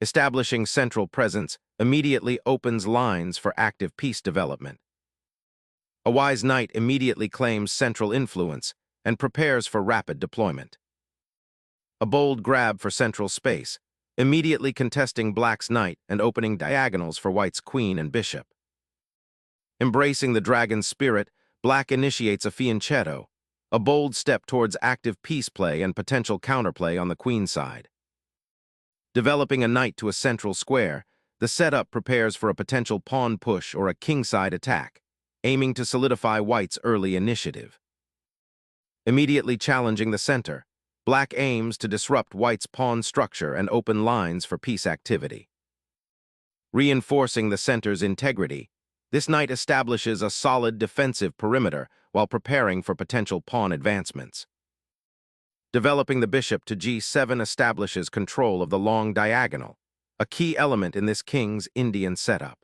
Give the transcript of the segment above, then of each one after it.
Establishing central presence immediately opens lines for active piece development. A wise knight immediately claims central influence and prepares for rapid deployment. A bold grab for central space, immediately contesting black's knight and opening diagonals for white's queen and bishop. Embracing the dragon's spirit, black initiates a fianchetto, a bold step towards active piece play and potential counterplay on the queen side. Developing a knight to a central square, the setup prepares for a potential pawn push or a kingside attack, aiming to solidify white's early initiative. Immediately challenging the center, black aims to disrupt white's pawn structure and open lines for piece activity. Reinforcing the center's integrity, this knight establishes a solid defensive perimeter while preparing for potential pawn advancements. Developing the bishop to g7 establishes control of the long diagonal, a key element in this king's Indian setup.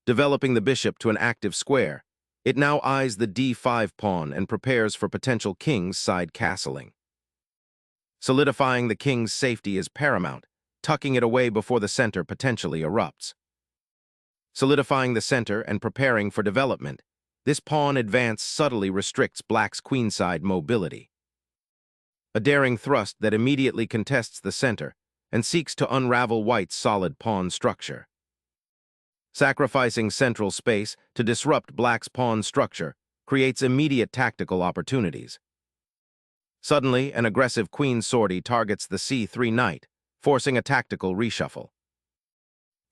Developing the bishop to an active square, it now eyes the d5 pawn and prepares for potential king's side castling. Solidifying the king's safety is paramount, tucking it away before the center potentially erupts. Solidifying the center and preparing for development, this pawn advance subtly restricts black's queenside mobility. A daring thrust that immediately contests the center and seeks to unravel white's solid pawn structure. Sacrificing central space to disrupt black's pawn structure creates immediate tactical opportunities. Suddenly, an aggressive queen sortie targets the c3 knight, forcing a tactical reshuffle.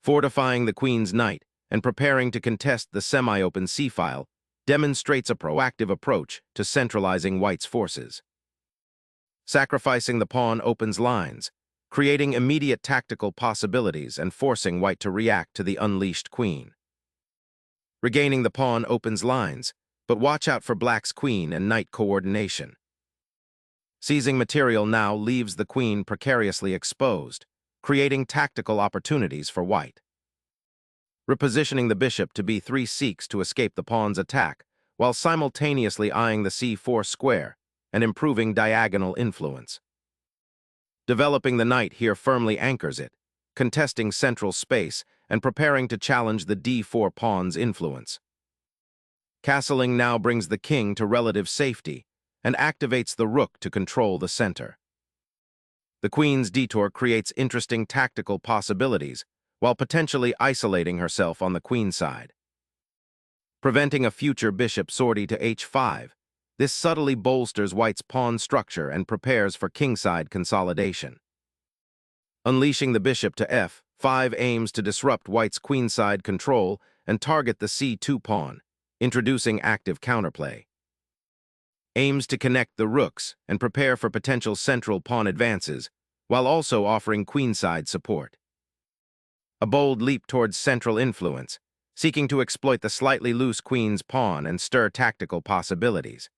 Fortifying the queen's knight and preparing to contest the semi-open c-file demonstrates a proactive approach to centralizing white's forces. Sacrificing the pawn opens lines, creating immediate tactical possibilities and forcing white to react to the unleashed queen. Regaining the pawn opens lines, but watch out for black's queen and knight coordination. Seizing material now leaves the queen precariously exposed, creating tactical opportunities for white. Repositioning the bishop to b3 seeks to escape the pawn's attack, while simultaneously eyeing the c4 square and improving diagonal influence. Developing the knight here firmly anchors it, contesting central space and preparing to challenge the d4 pawn's influence. Castling now brings the king to relative safety and activates the rook to control the center. The queen's detour creates interesting tactical possibilities while potentially isolating herself on the queen side. Preventing a future bishop sortie to h5, this subtly bolsters white's pawn structure and prepares for kingside consolidation. Unleashing the bishop to f5 aims to disrupt white's queenside control and target the c2 pawn, introducing active counterplay. Aims to connect the rooks and prepare for potential central pawn advances, while also offering queenside support. A bold leap towards central influence, seeking to exploit the slightly loose queen's pawn and stir tactical possibilities.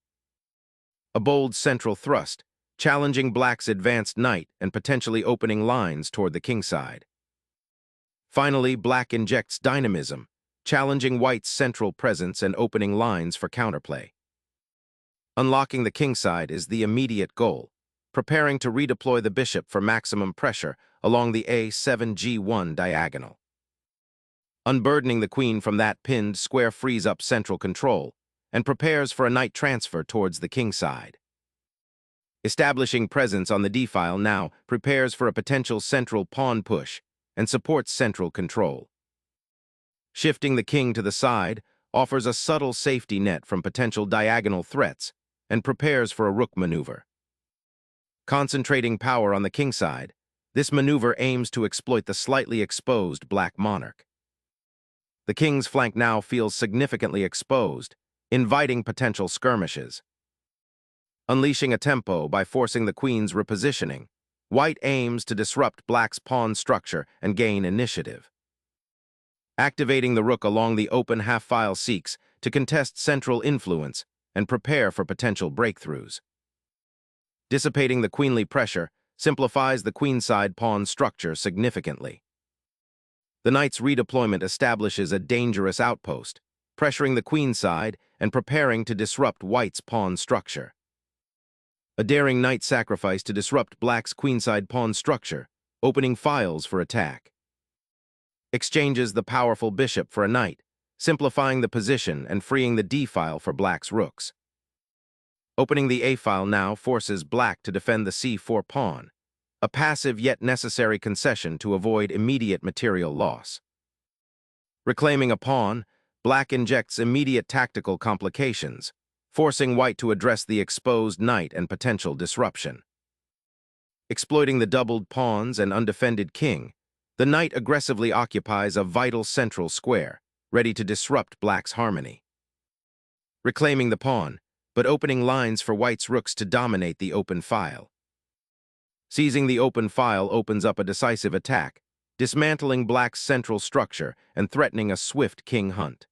A bold central thrust, challenging black's advanced knight and potentially opening lines toward the kingside. Finally, black injects dynamism, challenging white's central presence and opening lines for counterplay. Unlocking the kingside is the immediate goal, preparing to redeploy the bishop for maximum pressure along the a7-g1 diagonal. Unburdening the queen from that pinned square frees up central control and prepares for a knight transfer towards the kingside. Establishing presence on the d-file now prepares for a potential central pawn push and supports central control. Shifting the king to the side offers a subtle safety net from potential diagonal threats and prepares for a rook maneuver. Concentrating power on the kingside, this maneuver aims to exploit the slightly exposed black monarch. The king's flank now feels significantly exposed, inviting potential skirmishes. Unleashing a tempo by forcing the queen's repositioning, white aims to disrupt black's pawn structure and gain initiative. Activating the rook along the open half-file seeks to contest central influence and prepare for potential breakthroughs. Dissipating the queenly pressure simplifies the queenside pawn structure significantly. The knight's redeployment establishes a dangerous outpost, pressuring the queenside and preparing to disrupt white's pawn structure. A daring knight sacrifice to disrupt black's queenside pawn structure opening files for attack. Exchanges the powerful bishop for a knight, simplifying the position and freeing the d-file for black's rooks. Opening the a-file now forces black to defend the c4 pawn, a passive yet necessary concession to avoid immediate material loss. Reclaiming a pawn, black injects immediate tactical complications, forcing white to address the exposed knight and potential disruption. Exploiting the doubled pawns and undefended king, the knight aggressively occupies a vital central square, ready to disrupt black's harmony. Reclaiming the pawn, but opening lines for white's rooks to dominate the open file. Seizing the open file opens up a decisive attack, dismantling black's central structure and threatening a swift king hunt.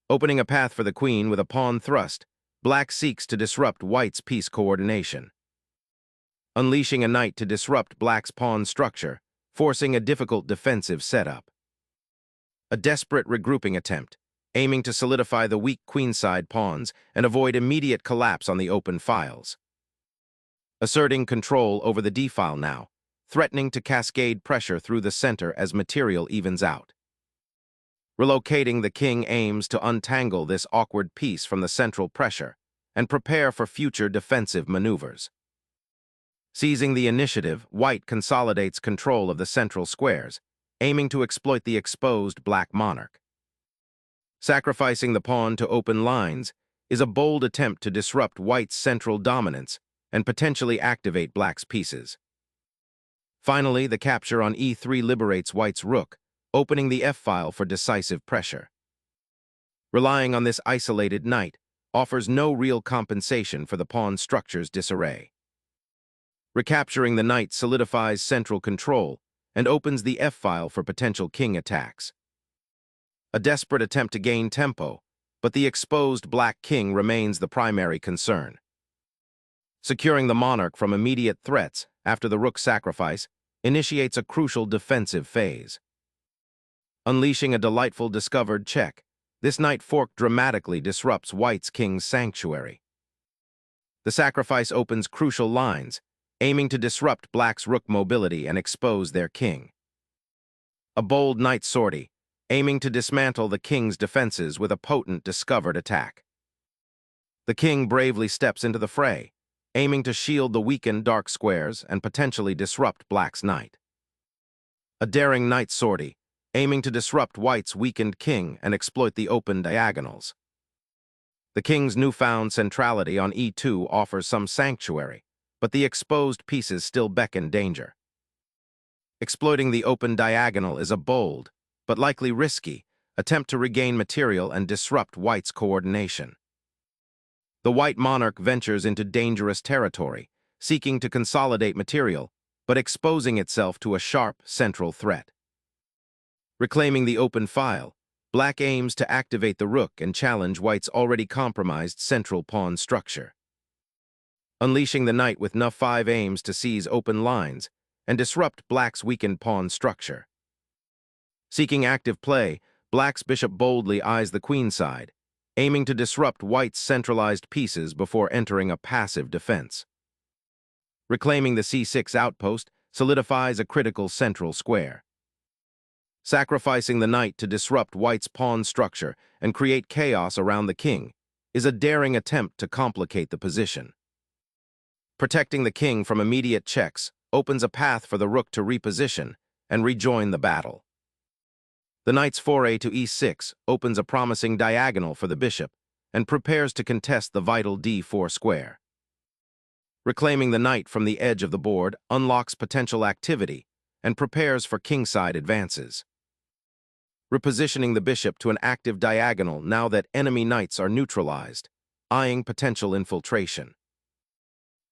Opening a path for the queen with a pawn thrust, black seeks to disrupt white's piece coordination. Unleashing a knight to disrupt black's pawn structure, forcing a difficult defensive setup. A desperate regrouping attempt, aiming to solidify the weak queenside pawns and avoid immediate collapse on the open files. Asserting control over the d-file now, threatening to cascade pressure through the center as material evens out. Relocating the king aims to untangle this awkward piece from the central pressure and prepare for future defensive maneuvers. Seizing the initiative, white consolidates control of the central squares, aiming to exploit the exposed black monarch. Sacrificing the pawn to open lines is a bold attempt to disrupt white's central dominance and potentially activate black's pieces. Finally, the capture on e3 liberates white's rook, opening the f-file for decisive pressure. Relying on this isolated knight offers no real compensation for the pawn structure's disarray. Recapturing the knight solidifies central control and opens the f-file for potential king attacks. A desperate attempt to gain tempo, but the exposed black king remains the primary concern. Securing the monarch from immediate threats after the rook sacrifice initiates a crucial defensive phase. Unleashing a delightful discovered check, this knight fork dramatically disrupts white's king's sanctuary. The sacrifice opens crucial lines, aiming to disrupt black's rook mobility and expose their king. A bold knight sortie, aiming to dismantle the king's defenses with a potent discovered attack. The king bravely steps into the fray, aiming to shield the weakened dark squares and potentially disrupt black's knight. A daring knight sortie, aiming to disrupt white's weakened king and exploit the open diagonals. The king's newfound centrality on e2 offers some sanctuary, but the exposed pieces still beckon danger. Exploiting the open diagonal is a bold, but likely risky, attempt to regain material and disrupt white's coordination. The white monarch ventures into dangerous territory, seeking to consolidate material, but exposing itself to a sharp central threat. Reclaiming the open file, black aims to activate the rook and challenge white's already compromised central pawn structure. Unleashing the knight with n5 aims to seize open lines and disrupt black's weakened pawn structure. Seeking active play, black's bishop boldly eyes the queenside, aiming to disrupt white's centralized pieces before entering a passive defense. Reclaiming the c6 outpost solidifies a critical central square. Sacrificing the knight to disrupt white's pawn structure and create chaos around the king is a daring attempt to complicate the position. Protecting the king from immediate checks opens a path for the rook to reposition and rejoin the battle. The knight's foray to e6 opens a promising diagonal for the bishop and prepares to contest the vital d4 square. Reclaiming the knight from the edge of the board unlocks potential activity and prepares for kingside advances. Repositioning the bishop to an active diagonal now that enemy knights are neutralized, eyeing potential infiltration.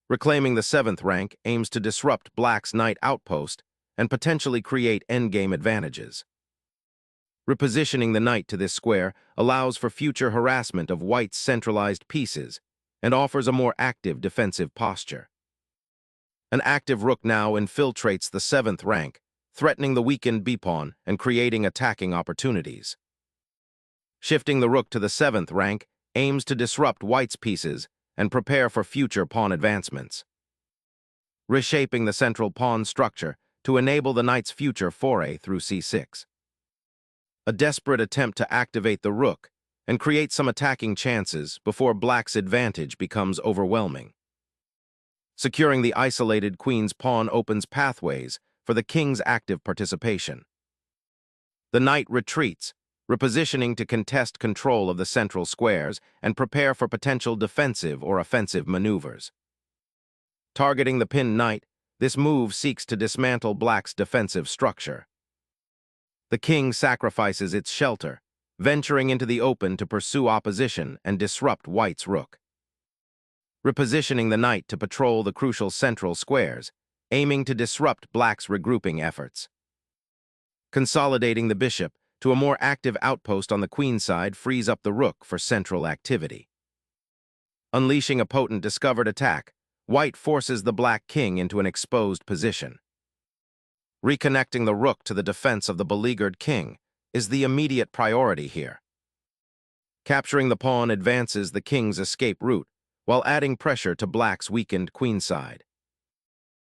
Reclaiming the 7th rank aims to disrupt black's knight outpost and potentially create endgame advantages. Repositioning the knight to this square allows for future harassment of white's centralized pieces and offers a more active defensive posture. An active rook now infiltrates the 7th rank, threatening the weakened b-pawn and creating attacking opportunities. Shifting the rook to the 7th rank aims to disrupt white's pieces and prepare for future pawn advancements. Reshaping the central pawn structure to enable the knight's future foray through c6. A desperate attempt to activate the rook and create some attacking chances before black's advantage becomes overwhelming. Securing the isolated queen's pawn opens pathways for the king's active participation. The knight retreats, repositioning to contest control of the central squares and prepare for potential defensive or offensive maneuvers. Targeting the pinned knight, this move seeks to dismantle black's defensive structure. The king sacrifices its shelter, venturing into the open to pursue opposition and disrupt white's rook. Repositioning the knight to patrol the crucial central squares, aiming to disrupt black's regrouping efforts. Consolidating the bishop to a more active outpost on the queen side frees up the rook for central activity. Unleashing a potent discovered attack, white forces the black king into an exposed position. Reconnecting the rook to the defense of the beleaguered king is the immediate priority here. Capturing the pawn advances the king's escape route, while adding pressure to black's weakened queenside.